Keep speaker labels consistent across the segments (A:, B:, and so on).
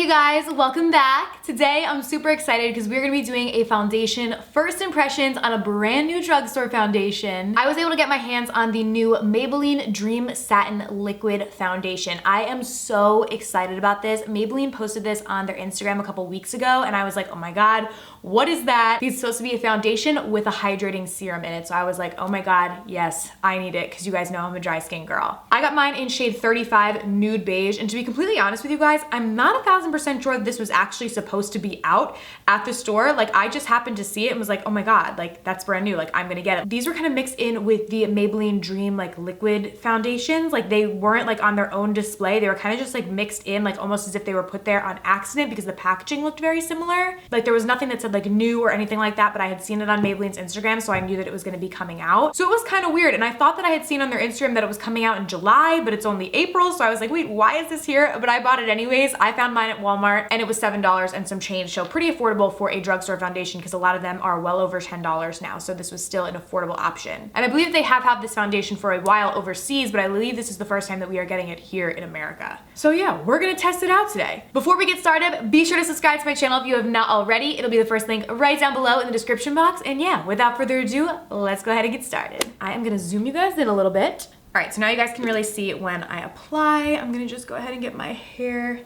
A: Hey guys, welcome back. Today I'm super excited because we're gonna be doing a foundation first impressions on a brand new drugstore foundation. I was able to get my hands on the new Maybelline Dream Satin Liquid Foundation. I am so excited about this. Maybelline posted this on their Instagram a couple weeks ago and I was like, oh my God, what is that? It's supposed to be a foundation with a hydrating serum in it. So I was like, oh my God, yes, I need it because you guys know I'm a dry skin girl. I got mine in shade 35 Nude Beige, and to be completely honest with you guys, I'm not 1000% sure that this was actually supposed to be out at the store. Like, I just happened to see it and was like, oh my God, like that's brand new, like I'm gonna get it. These were kind of mixed in with the Maybelline Dream like liquid foundations. Like they weren't like on their own display. They were kind of just like mixed in, like almost as if they were put there on accident because the packaging looked very similar. Like there was nothing that said like new or anything like that, but I had seen it on Maybelline's Instagram, so I knew that it was gonna be coming out. So it was kind of weird. And I thought that I had seen on their Instagram that it was coming out in July, but it's only April. So I was like, wait, why is this here? But I bought it anyways. I found mine at Walmart and it was $7 and some change. So pretty affordable for a drugstore foundation because a lot of them are well over $10 now. So this was still an affordable option. And I believe they have had this foundation for a while overseas, but I believe this is the first time that we are getting it here in America. So yeah, we're gonna test it out today. Before we get started, be sure to subscribe to my channel if you have not already. It'll be the first link right down below in the description box. And yeah, without further ado, let's go ahead and get started. I am gonna zoom you guys in a little bit. All right, so now you guys can really see it when I apply. I'm gonna just go ahead and get my hair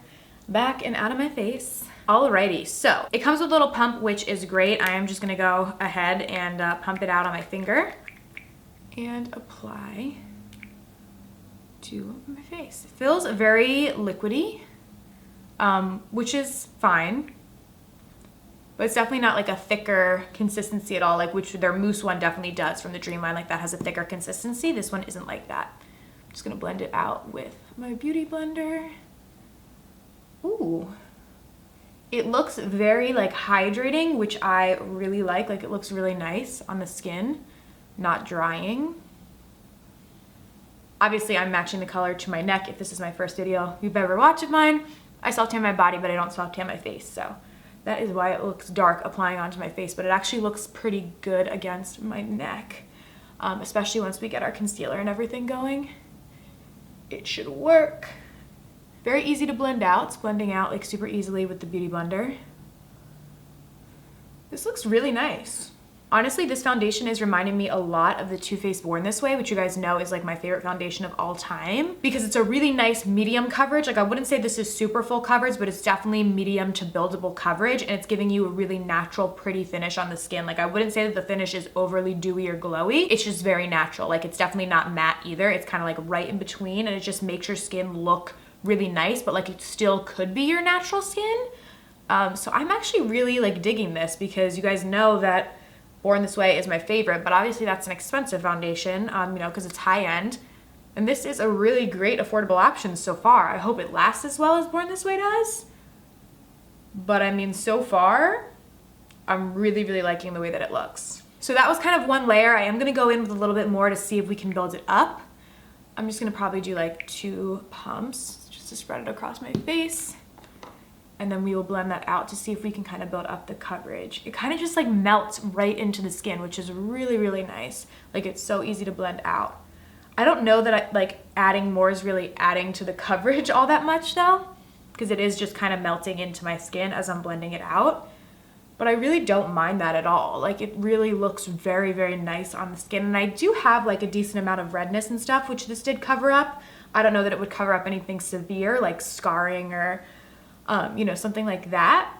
A: back and out of my face. Alrighty, so it comes with a little pump, which is great. I am just gonna go ahead and pump it out on my finger and apply to my face. It feels very liquidy, which is fine, but it's definitely not like a thicker consistency at all, like which their mousse one definitely does from the Dream line. Like that has a thicker consistency. This one isn't like that. I'm just gonna blend it out with my beauty blender. Ooh. It looks very like hydrating, which I really like. Like it looks really nice on the skin, not drying. Obviously I'm matching the color to my neck. If this is my first video you've ever watched of mine, I self tan my body, but I don't self tan my face. So that is why it looks dark applying onto my face, but it actually looks pretty good against my neck, especially once we get our concealer and everything going. It should work. Very easy to blend out. It's blending out like super easily with the Beauty Blender. This looks really nice. Honestly, this foundation is reminding me a lot of the Too Faced Born This Way, which you guys know is like my favorite foundation of all time because it's a really nice medium coverage. Like I wouldn't say this is super full coverage, but it's definitely medium to buildable coverage and it's giving you a really natural, pretty finish on the skin. Like I wouldn't say that the finish is overly dewy or glowy. It's just very natural. Like it's definitely not matte either. It's kind of like right in between and it just makes your skin look really nice, but like it still could be your natural skin. So I'm actually really like digging this because you guys know that Born This Way is my favorite, but obviously that's an expensive foundation, you know, because it's high end. And this is a really great affordable option so far. I hope it lasts as well as Born This Way does. But I mean, so far, I'm really, really liking the way that it looks. So that was kind of one layer. I am gonna go in with a little bit more to see if we can build it up. I'm just gonna probably do like 2 pumps just to spread it across my face. And then we will blend that out to see if we can kind of build up the coverage. It kind of just like melts right into the skin, which is really, really nice. Like it's so easy to blend out. I don't know that like adding more is really adding to the coverage all that much though, because it is just kind of melting into my skin as I'm blending it out. But I really don't mind that at all. Like it really looks very, very nice on the skin. And I do have like a decent amount of redness and stuff, which this did cover up. I don't know that it would cover up anything severe like scarring or you know, something like that.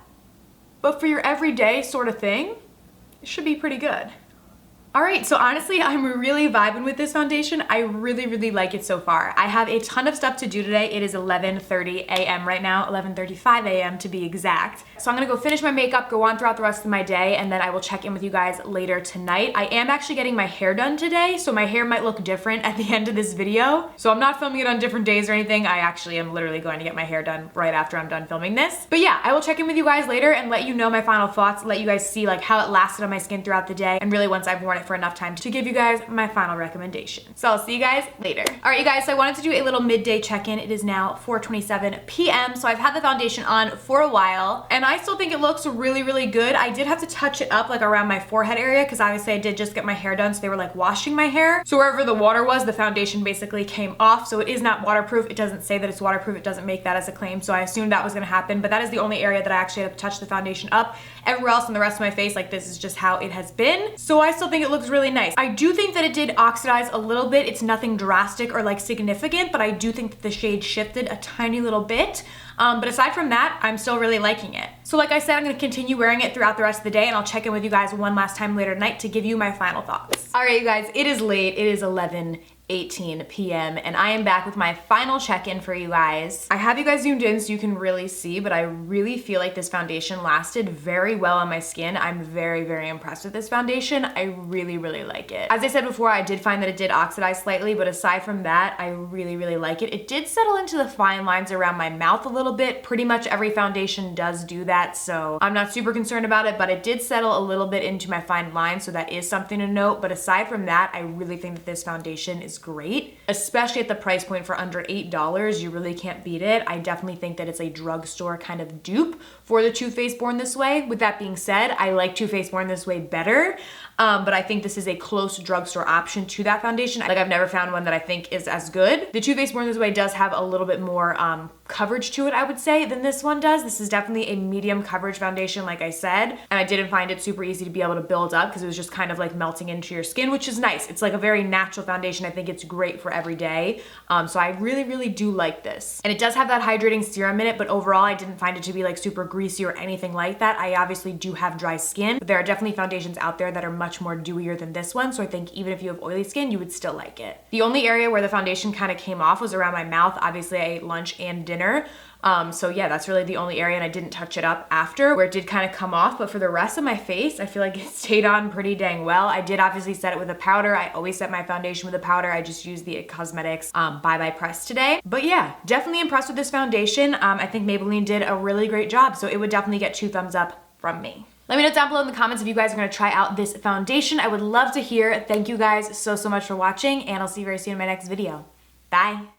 A: But for your everyday sort of thing, it should be pretty good. All right, so honestly, I'm really vibing with this foundation. I really, really like it so far. I have a ton of stuff to do today. It is 11:30 a.m. right now, 11:35 a.m. to be exact. So I'm gonna go finish my makeup, go on throughout the rest of my day, and then I will check in with you guys later tonight. I am actually getting my hair done today, so my hair might look different at the end of this video. So I'm not filming it on different days or anything. I actually am literally going to get my hair done right after I'm done filming this. But yeah, I will check in with you guys later and let you know my final thoughts, let you guys see like how it lasted on my skin throughout the day, and really once I've worn it for enough time to give you guys my final recommendation. So I'll see you guys later. All right, you guys, so I wanted to do a little midday check-in. It is now 4:27 p.m. So I've had the foundation on for a while and I still think it looks really, really good. I did have to touch it up like around my forehead area because obviously I did just get my hair done, so they were like washing my hair. So wherever the water was, the foundation basically came off. So it is not waterproof. It doesn't say that it's waterproof. It doesn't make that as a claim. So I assumed that was gonna happen, but that is the only area that I actually had to touch the foundation up. Everywhere else in the rest of my face, like this is just how it has been. So I still think it looks really nice. I do think that it did oxidize a little bit. It's nothing drastic or like significant, but I do think that the shade shifted a tiny little bit. But aside from that, I'm still really liking it. So like I said, I'm gonna continue wearing it throughout the rest of the day and I'll check in with you guys one last time later tonight to give you my final thoughts. All right, you guys, it is late. It is 11:18 p.m. and I am back with my final check-in for you guys. I have you guys zoomed in so you can really see, but I really feel like this foundation lasted very well on my skin. I'm very, very impressed with this foundation. I really, really like it. As I said before, I did find that it did oxidize slightly, but aside from that, I really, really like it. It did settle into the fine lines around my mouth a little bit. Pretty much every foundation does do that, so I'm not super concerned about it, but it did settle a little bit into my fine line, so that is something to note. But aside from that, I really think that this foundation is great, especially at the price point for under $8. You really can't beat it. I definitely think that it's a drugstore kind of dupe for the Too Faced Born This Way. With that being said, I like Too Faced Born This Way better, but I think this is a close drugstore option to that foundation. Like, I've never found one that I think is as good. The Too Faced Born This Way does have a little bit more coverage to it, I would say, than this one does. This is definitely a medium coverage foundation, like I said, and I didn't find it super easy to be able to build up because it was just kind of like melting into your skin, which is nice. It's like a very natural foundation. I think it's great for every day. So I really, really do like this. And it does have that hydrating serum in it, but overall I didn't find it to be like super greasy or anything like that. I obviously do have dry skin, but there are definitely foundations out there that are much more dewier than this one. So I think even if you have oily skin, you would still like it. The only area where the foundation kind of came off was around my mouth. Obviously I ate lunch and dinner. So yeah, that's really the only area, and I didn't touch it up after where it did kind of come off, but for the rest of my face, I feel like it stayed on pretty dang well. I did obviously set it with a powder. I always set my foundation with a powder. I just used the It Cosmetics Bye Bye Press today. But yeah, definitely impressed with this foundation. I think Maybelline did a really great job, so it would definitely get 2 thumbs up from me. Let me know down below in the comments if you guys are gonna try out this foundation. I would love to hear. Thank you guys so much for watching, and I'll see you very soon in my next video. Bye.